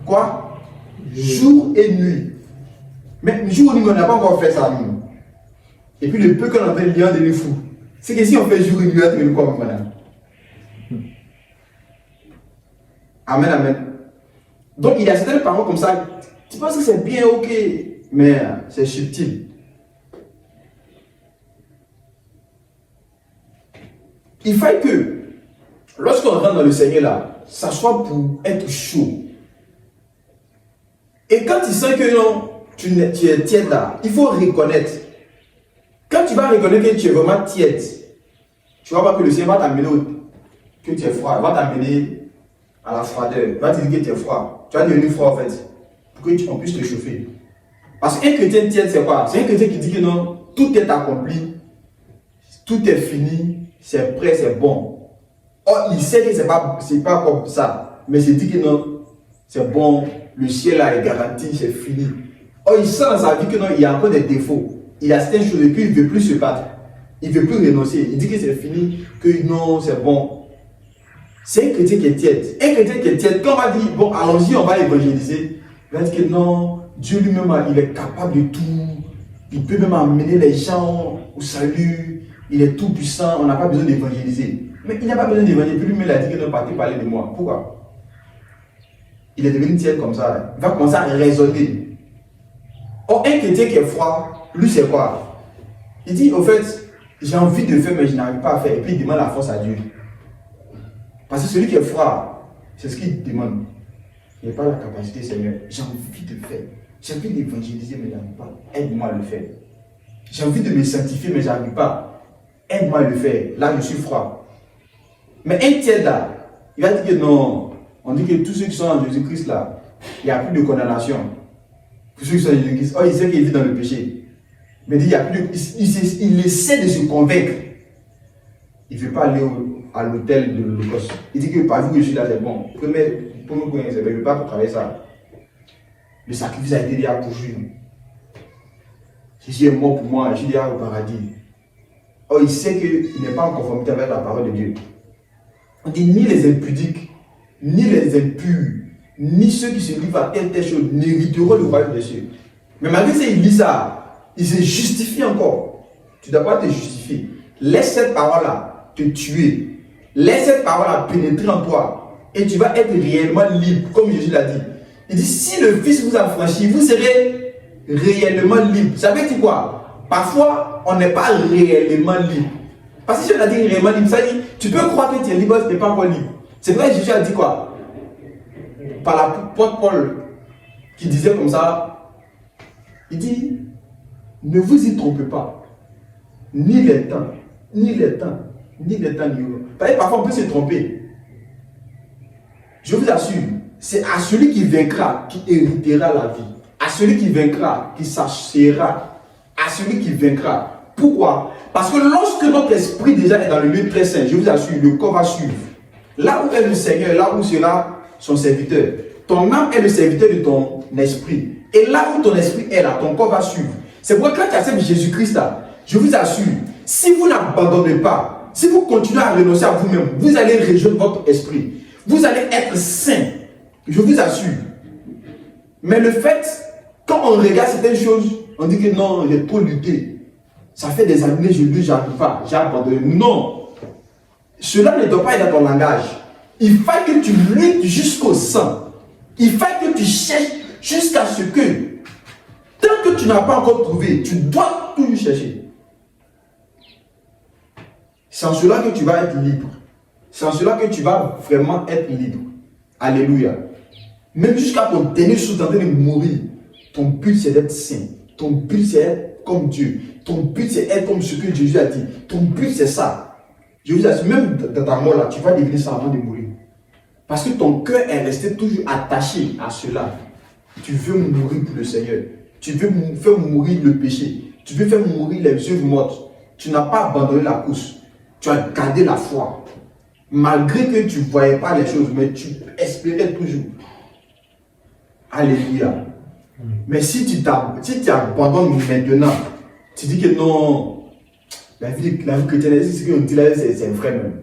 Quoi? Jour et nuit. Mais jour et nuit, on n'a pas encore fait ça, nous. Et puis le peu qu'on a fait, il y a des fous. C'est que si on fait jour et nuit, on va faire quoi, madame? Amen, amen. Donc il y a certaines paroles comme ça. Tu penses que c'est bien, ok, mais c'est subtil. Il faut que, lorsqu'on rentre dans le Seigneur là, ça soit pour être chaud. Et quand tu sens que non, tu es tiède là, il faut reconnaître. Quand tu vas reconnaître que tu es vraiment tiède, tu vas voir que le Seigneur va t'amener que tu es froid, il va t'amener à la froideur, il va te dire que tu es froid. Tu vas devenir froid en fait, pour que tu puisses te chauffer. Parce qu'un chrétien tiède, c'est quoi? C'est un chrétien qui dit que non, tout est accompli, tout est fini. C'est prêt, c'est bon. Or, il sait que ce n'est pas comme ça. Mais il dit que non, c'est bon, le ciel là est garanti, c'est fini. Or, il sent dans sa vie que non, il y a encore des défauts. Il a certaines choses et puis il ne veut plus se battre. Il ne veut plus renoncer. Il dit que c'est fini, que non, c'est bon. C'est un chrétien qui est tiède. Un chrétien qui est tiède, quand on va dire, bon, allons-y, on va évangéliser, il va dire que non, Dieu lui-même, il est capable de tout. Il peut même amener les gens au salut. Il est tout puissant, on n'a pas besoin d'évangéliser. Mais il n'a pas besoin d'évangéliser. Puis lui-même, il a dit que non, partez parler de moi. Pourquoi? Il est devenu tiède comme ça. Il va commencer à raisonner. Or, un chrétien qui est froid, lui, c'est quoi? Il dit, au fait, j'ai envie de faire, mais je n'arrive pas à faire. Et puis, il demande la force à Dieu. Parce que celui qui est froid, c'est ce qu'il demande. Il n'a pas la capacité, Seigneur. J'ai envie de faire. J'ai envie d'évangéliser, mais je n'arrive pas. Aide-moi à le faire. J'ai envie de me sanctifier, mais je n'arrive pas. Aide-moi à le faire. Là, je suis froid. Mais un tiède là, il va dire que non. On dit que tous ceux qui sont en Jésus-Christ là, il n'y a plus de condamnation. Pour ceux qui sont en Jésus-Christ, oh, il sait qu'il vit dans le péché. Mais il y a plus de, il essaie de se convaincre. Il ne veut pas aller à l'hôtel de l'Holocauste. Il dit que par vous que je suis là, c'est bon. Premier point, il ne veut pas travailler ça. Le sacrifice a été déjà poursuivi. Jésus est mort pour moi, je suis déjà au paradis. Oh, il sait qu'il n'est pas en conformité avec la parole de Dieu. On dit ni les impudiques, ni les impurs, ni ceux qui se livrent à telle chose n'hériteront le royaume des cieux. Mais malgré ça, il lit ça, il se justifie encore. Tu ne dois pas te justifier. Laisse cette parole-là te tuer. Laisse cette parole-là pénétrer en toi. Et tu vas être réellement libre, comme Jésus l'a dit. Il dit, si le Fils vous a franchi, vous serez réellement libre. Ça veut dire quoi? Parfois, on n'est pas réellement libre. Parce que si on a dit réellement libre, ça dit, tu peux croire que tu es libre, tu n'es pas encore libre. C'est vrai que Jésus a dit quoi? Par l'apôtre Paul, qui disait comme ça, il dit, ne vous y trompez pas. Ni les temps, ni les temps, ni les temps, ni les temps. Parfois, on peut se tromper. Je vous assure, c'est à celui qui vaincra, qui héritera la vie. À celui qui vaincra, qui s'achèvera. À celui qui vaincra. Pourquoi? Parce que lorsque notre esprit déjà est dans le lieu très saint, je vous assure, le corps va suivre. Là où est le Seigneur, là où sera son serviteur. Ton âme est le serviteur de ton esprit. Et là où ton esprit est là, ton corps va suivre. C'est pourquoi quand tu acceptes Jésus-Christ là, je vous assure, si vous n'abandonnez pas, si vous continuez à renoncer à vous-même, vous allez rejoindre votre esprit. Vous allez être saint. Je vous assure. Mais le fait, quand on regarde certaines choses, on dit que non, j'ai trop lutté. Ça fait des années, je lutte, j'arrive pas, j'ai abandonné. Non. Cela ne doit pas être dans ton langage. Il faut que tu luttes jusqu'au sang. Il faut que tu cherches jusqu'à ce que, tant que tu n'as pas encore trouvé, tu dois toujours chercher. C'est en cela que tu vas être libre. C'est en cela que tu vas vraiment être libre. Alléluia. Même jusqu'à ton dernier souffle en train de mourir, ton but c'est d'être saint. Ton but c'est être comme Dieu. Ton but c'est être comme ce que Jésus a dit. Ton but c'est ça. Je vous assure, même dans ta mort là, tu vas devenir ça avant de mourir. Parce que ton cœur est resté toujours attaché à cela. Tu veux mourir pour le Seigneur. Tu veux faire mourir le péché. Tu veux faire mourir les œuvres mortes. Tu n'as pas abandonné la course. Tu as gardé la foi. Malgré que tu ne voyais pas les choses, mais tu espérais toujours. Alléluia. Mais si tu abandonnes maintenant, tu dis que non, la vie chrétienne, c'est ce qu'on dit là, c'est vrai même.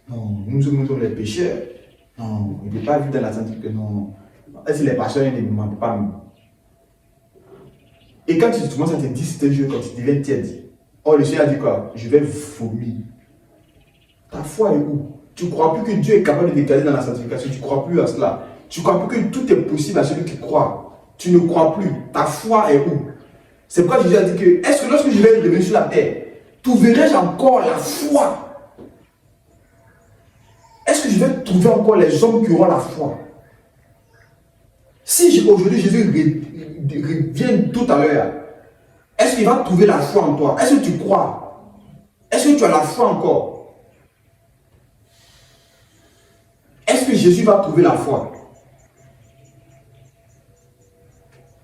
Non, nous sommes les pécheurs. Non, il n'est pas vu dans la santé que non. Est-ce que les pasteurs ne mentent pas même? Et quand tu commences à te dire c'est un jeu, quand tu deviens tiède, oh le Seigneur a dit quoi? Je vais vomir. Ta foi est où? Tu ne crois plus que Dieu est capable de décaler dans la sanctification. Tu ne crois plus à cela. Tu ne crois plus que tout est possible à celui qui croit. Tu ne crois plus. Ta foi est où? C'est pourquoi Jésus a dit que, est-ce que lorsque je vais revenir sur la terre, trouverai-je encore la foi? Est-ce que je vais trouver encore les hommes qui auront la foi? Si aujourd'hui Jésus revient tout à l'heure, est-ce qu'il va trouver la foi en toi? Est-ce que tu crois? Est-ce que tu as la foi encore? Est-ce que Jésus va trouver la foi?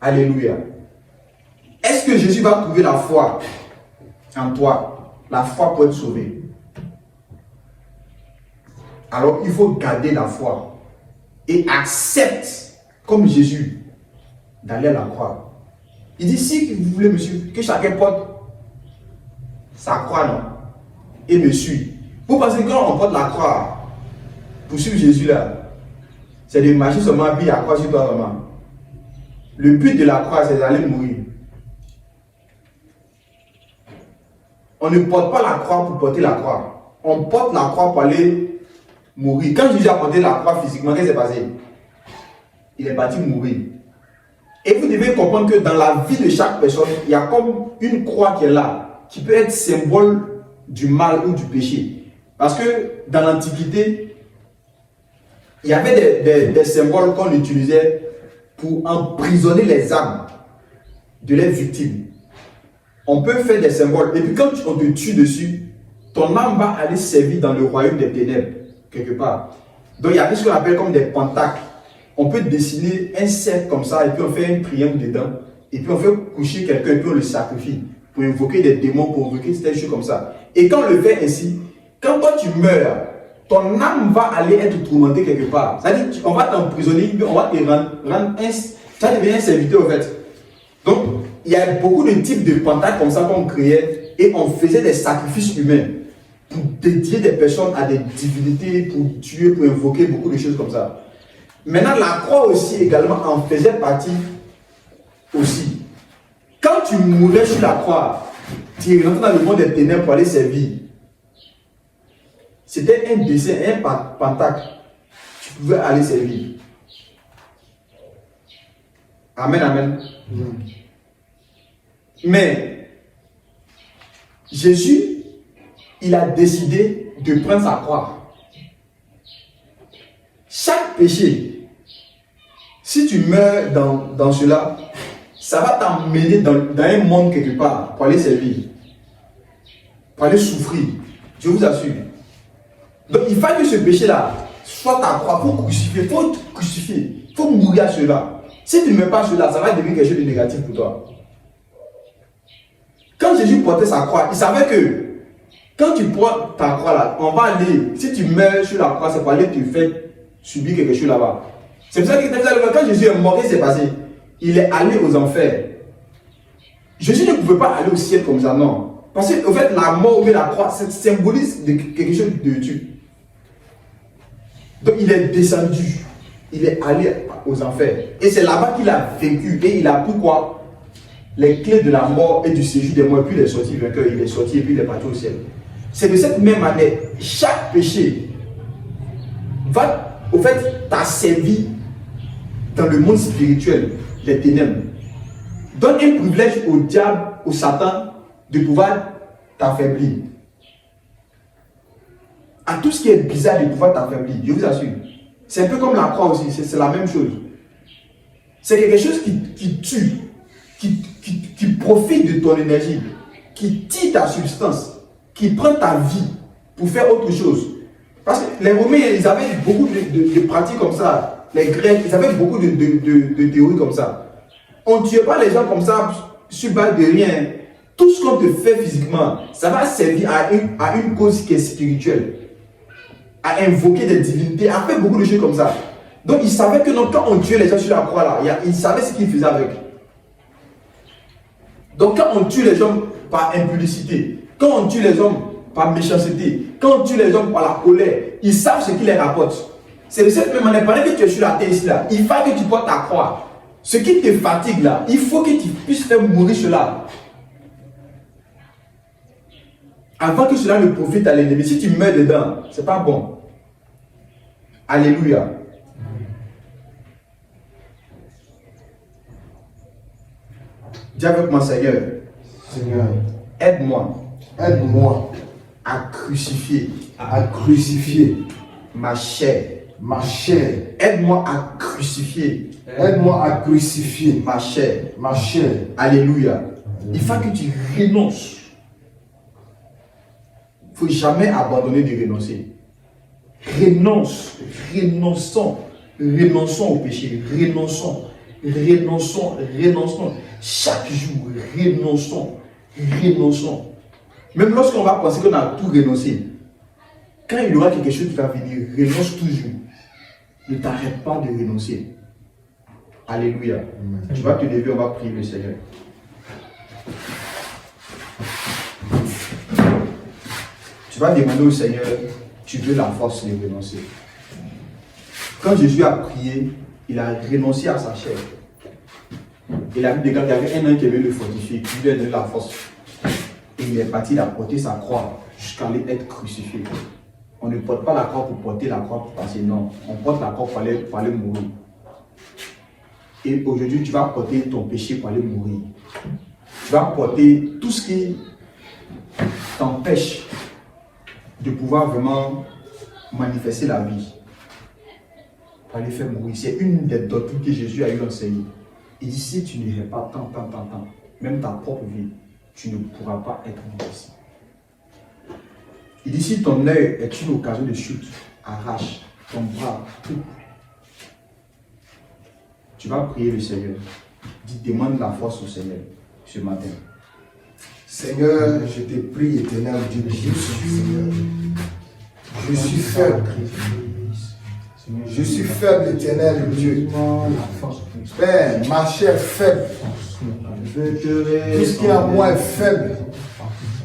Alléluia. Est-ce que Jésus va trouver la foi en toi? La foi pour être sauvé. Alors il faut garder la foi et accepte, comme Jésus, d'aller à la croix. Il dit, si vous voulez me suivre, que chacun porte sa croix, non? Et me suit. Vous pensez que quand on porte la croix, pour suivre Jésus là, c'est de marcher seulement puis la croix sur toi vraiment. Le but de la croix, c'est d'aller mourir. On ne porte pas la croix pour porter la croix. On porte la croix pour aller mourir. Quand Jésus a porté la croix physiquement, qu'est-ce qui s'est passé? Il est parti mourir. Et vous devez comprendre que dans la vie de chaque personne, il y a comme une croix qui est là, qui peut être symbole du mal ou du péché. Parce que dans l'Antiquité, il y avait des symboles qu'on utilisait pour emprisonner les âmes de leurs victimes. On peut faire des symboles. Et puis quand on te tue dessus, ton âme va aller servir dans le royaume des ténèbres, quelque part. Donc il y avait ce qu'on appelle comme des pentacles. On peut dessiner un cercle comme ça, et puis on fait un triangle dedans. Et puis on fait coucher quelqu'un, et puis on le sacrifie. Pour invoquer des démons, pour invoquer des choses comme ça. Et quand on le fait ainsi, quand toi tu meurs, ton âme va aller être tourmentée quelque part. C'est-à-dire qu'on va t'emprisonner, on va te rendre ça devient un serviteur en fait. Donc, il y a beaucoup de types de pentacles comme ça qu'on créait et on faisait des sacrifices humains pour dédier des personnes à des divinités, pour tuer, pour invoquer beaucoup de choses comme ça. Maintenant, la croix aussi également en faisait partie aussi. Quand tu mourais sur la croix, tu rentrais dans le monde des ténèbres pour aller servir. C'était un dessin, un pentacle. Tu pouvais aller servir. Amen, amen. Mais Jésus, il a décidé de prendre sa croix. Chaque péché, si tu meurs dans cela, ça va t'emmener dans un monde quelque part pour aller servir, pour aller souffrir. Je vous assure. Donc il faut que ce péché-là soit ta croix. Il faut crucifier, il faut te crucifier, il faut mourir à cela. Si tu ne mets pas cela, ça va devenir quelque chose de négatif pour toi. Quand Jésus portait sa croix, il savait que quand tu portes ta croix là, on va aller, si tu meurs sur la croix, c'est pour aller te faire subir quelque chose là-bas. C'est pour ça que quand Jésus est mort, qu'est-ce qui s'est passé? Il est allé aux enfers. Jésus ne pouvait pas aller au ciel comme ça, non. Parce que, en fait, la mort ou la croix, ça symbolise quelque chose de Dieu. Donc, il est descendu. Il est allé aux enfers. Et c'est là-bas qu'il a vécu. Et il a pris quoi? Les clés de la mort et du séjour des morts. Et puis il est sorti vainqueur. Il est sorti et puis il est parti au ciel. C'est de cette même manière, chaque péché va, au fait, t'asservir dans le monde spirituel des ténèbres. Donne un privilège au diable, au Satan, de pouvoir t'affaiblir. À tout ce qui est bizarre de pouvoir t'affaiblir, je vous assure. C'est un peu comme la croix aussi, c'est la même chose. C'est quelque chose qui tue, qui profite de ton énergie, qui tire ta substance, qui prend ta vie pour faire autre chose. Parce que les Romains, ils avaient beaucoup de pratiques comme ça. Les Grecs, ils avaient beaucoup de théories comme ça. On ne tue pas les gens comme ça sur base de rien. Tout ce qu'on te fait physiquement, ça va servir à une cause qui est spirituelle. À invoquer des divinités, à faire beaucoup de choses comme ça. Donc ils savaient que quand on tuait les gens sur la croix là, ils savaient ce qu'ils faisaient avec. Donc quand on tue les hommes par impudicité, quand on tue les hommes par méchanceté, quand on tue les hommes par la colère, ils savent ce qui les rapporte. C'est de cette même manière, pendant que tu es sur la terre ici là, il faut que tu portes ta croix. Ce qui te fatigue là, il faut que tu puisses faire mourir cela. Avant que cela ne profite à l'ennemi. Si tu meurs dedans, c'est pas bon. Alléluia. Dis avec moi, Seigneur. Seigneur, Aide-moi aide-moi à crucifier à crucifier ma chair. ma chair. Aide-moi à crucifier Aide-moi à crucifier ma chair. ma chair. Alléluia. Il faut que tu renonces. Il ne faut jamais abandonner de renoncer. Renonçons au péché. Renonçons. Chaque jour, renonçons. Même lorsqu'on va penser qu'on a tout renoncé, quand il y aura quelque chose qui va venir, renonce toujours. Ne t'arrête pas de renoncer. Alléluia. Tu vas te lever, on va prier le Seigneur. Tu vas demander au Seigneur, tu veux la force de renoncer. Quand Jésus a prié, il a renoncé à sa chair. Et la Bible déclare qu'il y avait un homme qui avait le fortifié, qui lui a donné la force. Et il est parti, il a porté sa croix jusqu'à aller être crucifié. On ne porte pas la croix pour porter la croix pour passer, non. On porte la croix pour aller mourir. Et aujourd'hui, tu vas porter ton péché pour aller mourir. Tu vas porter tout ce qui t'empêche de pouvoir vraiment manifester la vie. Pour aller faire mourir. C'est une des doctrines que Jésus a eu enseignées. Il dit, si tu n'irais pas tant, même ta propre vie, tu ne pourras pas être mort ici. Il dit, si ton œil est une occasion de chute, arrache ton bras, tout. Tu vas prier le Seigneur. Dis, demande la force au Seigneur ce matin. Seigneur, je te prie, éternel Dieu, je suis faible. Je suis faible, éternel Dieu. Père, ma chair faible. Tout ce qui est en moi est faible.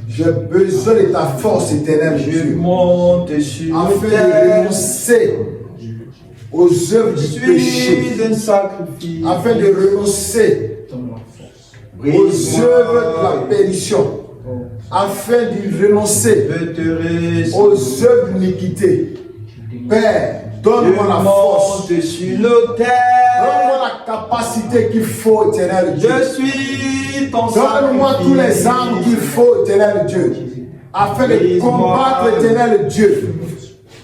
J'ai besoin de ta force, éternel Dieu. Afin de renoncer aux œuvres du péché. Afin de renoncer aux œuvres de la pénition. Afin de renoncer aux œuvres d'iniquité. Père, donne-moi la force. Donne-moi la capacité qu'il faut, éternel Dieu. Donne-moi tous les armes qu'il faut, éternel Dieu. Afin de combattre, éternel Dieu.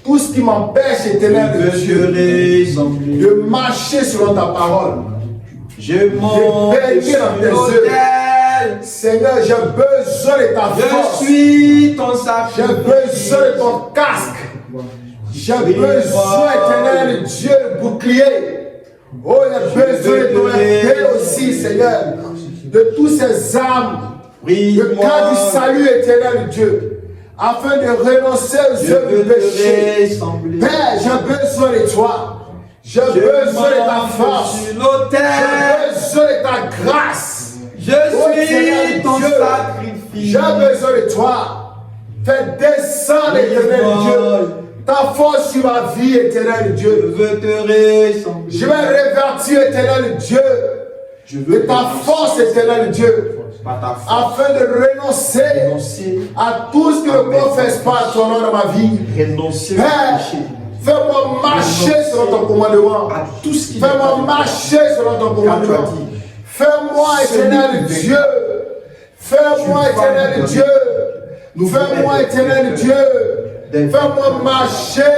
Tout ce qui m'empêche, éternel Dieu, de marcher selon ta parole. De baigner dans tes œuvres. Seigneur, j'ai besoin de ta force. J'ai besoin de ton casque. J'ai besoin, éternel Dieu, bouclier. Oh, j'ai besoin de ton épée aussi, Seigneur. De tous ces armes. Le cas du salut, éternel Dieu. Afin de renoncer aux œuvres du péché. Père, j'ai besoin de toi. J'ai besoin de ta force. J'ai besoin de ta grâce. Je suis ton sacrifice. J'ai besoin de toi. Fais descendre, éternel Dieu, ta force sur ma vie, éternel Dieu. Je vais révertir, éternel Dieu, de ta force, éternel Dieu, afin de renoncer à tout ce que ne confesse pas ton nom dans ma vie. Père, fais-moi marcher selon ton commandement. Fais-moi marcher selon ton commandement. Fais-moi, éternel Dieu. Fais-moi, éternel Dieu. Fais-moi, éternel Dieu. Fais-moi marcher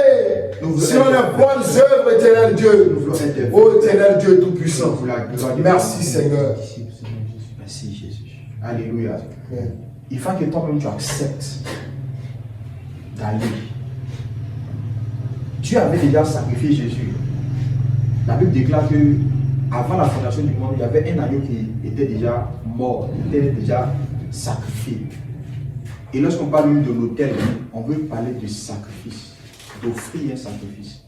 sur les bonnes œuvres, éternel Dieu. Oh, éternel Dieu Tout-Puissant. Merci, Seigneur. Merci, Jésus. Alléluia. Il faut que toi-même tu acceptes d'aller. Dieu avait déjà sacrifié Jésus. La Bible déclare que avant la fondation du monde, il y avait un agneau qui était déjà mort, était déjà sacrifié. Et lorsqu'on parle même de l'autel, on veut parler de sacrifice, d'offrir un sacrifice.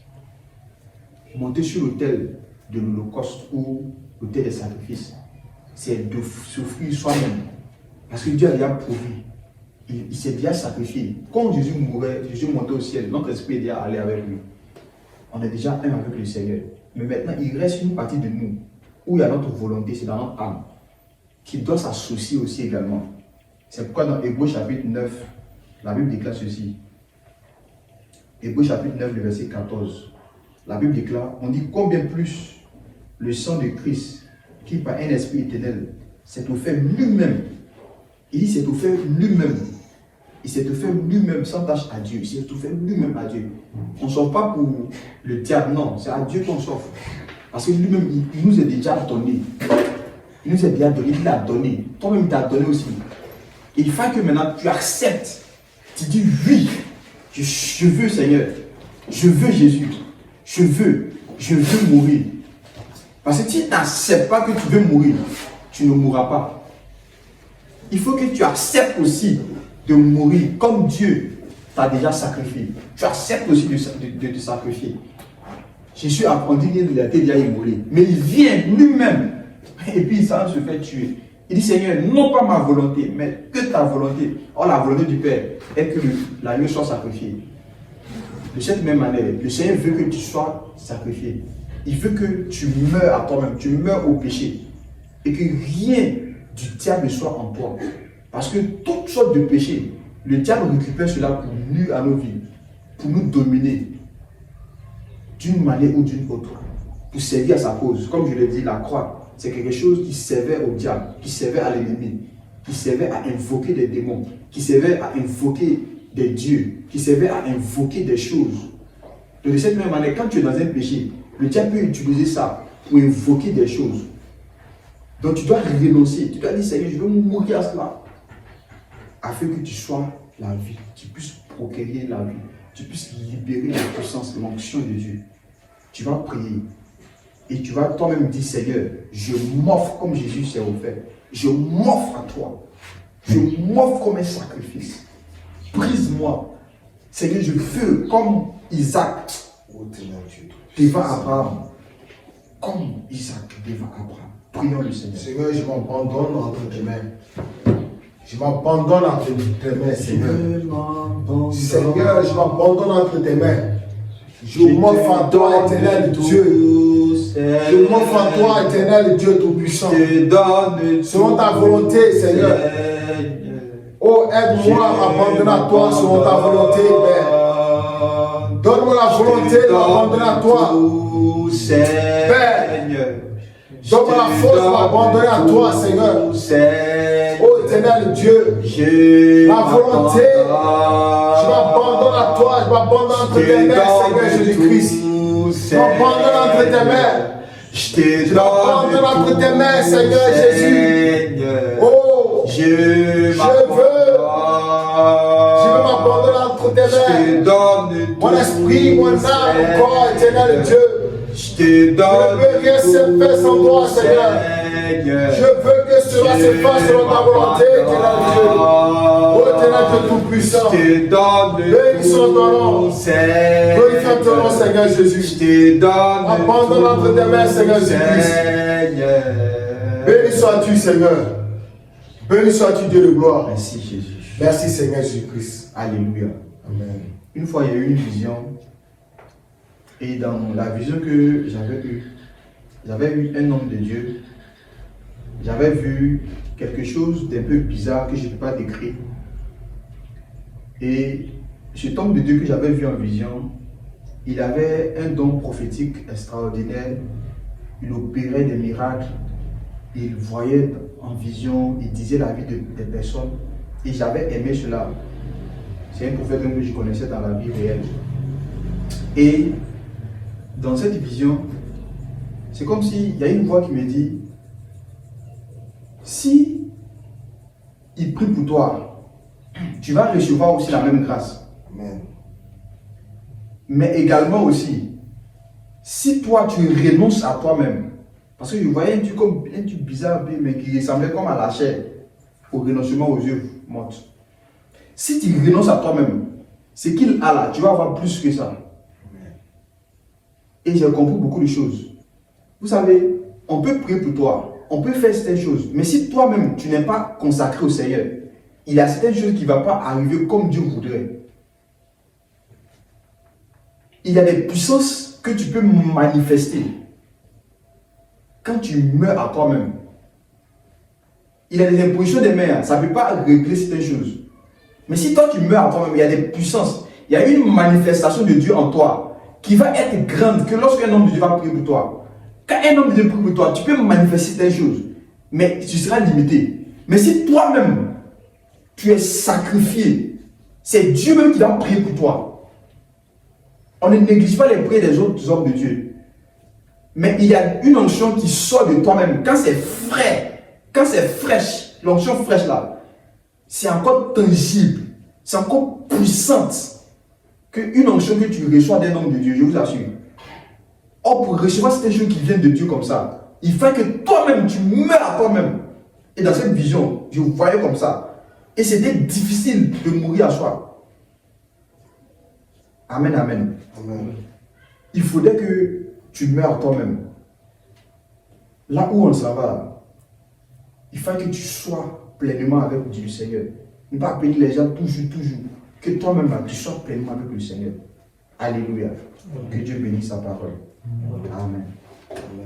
Monter sur l'autel de l'Holocauste ou l'autel des sacrifices, c'est de s'offrir soi-même. Parce que Dieu a déjà prouvé. Il s'est déjà sacrifié. Quand Jésus mourait, Jésus montait au ciel, notre esprit est déjà allé avec lui. On est déjà un avec le Seigneur. Mais maintenant, il reste une partie de nous où il y a notre volonté, c'est dans notre âme, qui doit s'associer aussi également. C'est pourquoi dans Hébreux chapitre 9, la Bible déclare ceci. Hébreux chapitre 9, le verset 14. La Bible déclare, on dit combien plus le sang de Christ, qui par un esprit éternel s'est offert lui-même. Il dit s'est offert lui-même. Il s'est offert lui-même sans tâche à Dieu. Il s'est offert lui-même à Dieu. On ne s'offre pas pour le diable, non. C'est à Dieu qu'on s'offre. Parce que lui-même, il nous a déjà donné. Il nous a déjà donné. Il l'a donné. Toi-même, il t'a donné aussi. Et il faut que maintenant, tu acceptes. Tu dis oui. Je veux, Seigneur. Je veux Jésus. Je veux mourir. Parce que si tu n'acceptes pas que tu veux mourir, tu ne mourras pas. Il faut que tu acceptes aussi de mourir comme Dieu t'a déjà sacrifié. Tu acceptes aussi de te sacrifier. Jésus a appris qu'il a été déjà immolé. Mais il vient lui-même. Et puis ça se fait tuer. Il dit Seigneur, non pas ma volonté, mais que ta volonté. Or la volonté du Père est que l'agneau soit sacrifié. De cette même manière, le Seigneur veut que tu sois sacrifié. Il veut que tu meurs à toi-même, tu meurs au péché. Et que rien du diable soit en toi. Parce que toutes sortes de péchés, le diable récupère cela pour nuire à nos vies, pour nous dominer d'une manière ou d'une autre, pour servir à sa cause. Comme je l'ai dit, la croix, c'est quelque chose qui servait au diable, qui servait à l'ennemi, qui servait à invoquer des démons, qui servait à invoquer des dieux, qui servait à invoquer des choses. Donc de cette même manière, quand tu es dans un péché, le diable peut utiliser ça pour invoquer des choses. Donc tu dois renoncer, tu dois dire Seigneur, je veux mourir à cela, afin que tu sois la vie, tu puisses procréer la vie, tu puisses libérer la puissance, l'onction de Dieu. Tu vas prier et tu vas toi-même dire Seigneur, je m'offre comme Jésus s'est offert, je m'offre à toi, je m'offre comme un sacrifice. Brise-moi, Seigneur, je veux comme Isaac devant Abraham, comme Isaac devant Abraham. Prions le Seigneur. Seigneur, je m'abandonne entre tes mains. Je m'abandonne entre tes mains, Seigneur. Seigneur, je m'abandonne entre tes mains. Je m'offre à toi, éternel Dieu. Je m'offre à toi, éternel Dieu Tout-Puissant. Selon ta volonté, Seigneur. Oh, aide-moi à m'abandonner à toi selon ta volonté, Père. Donne-moi la volonté de m'abandonner à toi, Père. Donne-moi la force de m'abandonner à toi, Seigneur. Oh, éternel Dieu, la volonté, je m'abandonne à toi, je m'abandonne entre tes mains, Seigneur Jésus-Christ. Je m'abandonne entre tes mains. Je m'abandonne entre tes mains, Seigneur Jésus. Oh, je veux m'abandonner entre tes mains. Mon esprit, mon âme, mon corps, éternel Dieu. Je ne veux rien se faire sans toi, Seigneur. Je veux que cela se fasse selon ta volonté, éternel Dieu. Oh, éternel Dieu Tout-Puissant. Béni soit ton nom. Glorifie ton nom, Seigneur Jésus. Abandonne entre tes mains, Seigneur Jésus. Béni sois-tu, Seigneur. Béni sois-tu, Dieu de gloire. Merci Jésus. Merci, Seigneur Jésus-Christ. Alléluia. Amen. Une fois, il y a eu une vision. Et dans la vision que j'avais eu un homme de Dieu. J'avais vu quelque chose d'un peu bizarre que je ne peux pas décrire. Et cet homme de Dieu que j'avais vu en vision, il avait un don prophétique extraordinaire. Il opérait des miracles. Il voyait en vision, il disait la vie des personnes. Et j'avais aimé cela. C'est un prophète que je connaissais dans la vie réelle. Et dans cette vision, c'est comme s'il y a une voix qui me dit, si il prie pour toi, tu vas recevoir aussi la même grâce. Amen. Mais également aussi, si toi tu renonces à toi-même, parce que je voyais un truc bizarre, mais qui ressemblait comme à la chair, au renoncement aux œuvres mortes. Si tu renonces à toi-même, ce qu'il a là, tu vas avoir plus que ça. Et j'ai compris beaucoup de choses. Vous savez, on peut prier pour toi, on peut faire certaines choses, mais si toi-même tu n'es pas consacré au Seigneur, il y a certaines choses qui ne vont pas arriver comme Dieu voudrait. Il y a des puissances que tu peux manifester quand tu meurs à toi-même. Il y a des impositions des mains, ça ne peut pas régler certaines choses. Mais si toi tu meurs à toi-même, il y a des puissances, il y a une manifestation de Dieu en toi qui va être grande que lorsqu'un homme de Dieu va prier pour toi. Quand un homme de Dieu prie pour toi, tu peux manifester certaines choses, mais tu seras limité. Mais si toi-même, tu es sacrifié, c'est Dieu même qui va prier pour toi. On ne néglige pas les prières des autres hommes de Dieu. Mais il y a une onction qui sort de toi-même. Quand c'est frais, quand c'est fraîche, l'onction fraîche là, c'est encore tangible, c'est encore puissante qu'une onction que tu reçois d'un homme de Dieu, je vous assure. Or, pour recevoir cette chose qui vient de Dieu comme ça, il faut que toi-même, tu meurs à toi-même. Et dans cette vision, je vous voyais comme ça. Et c'était difficile de mourir à soi. Amen, amen. Amen. Il faudrait que tu meurs à toi-même. Là où on s'en va, il faut que tu sois pleinement avec Dieu, le Seigneur. Ne pas appeler les gens toujours. Que toi-même, tu sois pleinement avec le Seigneur. Alléluia. Que Dieu bénisse sa parole. Amen. Amen.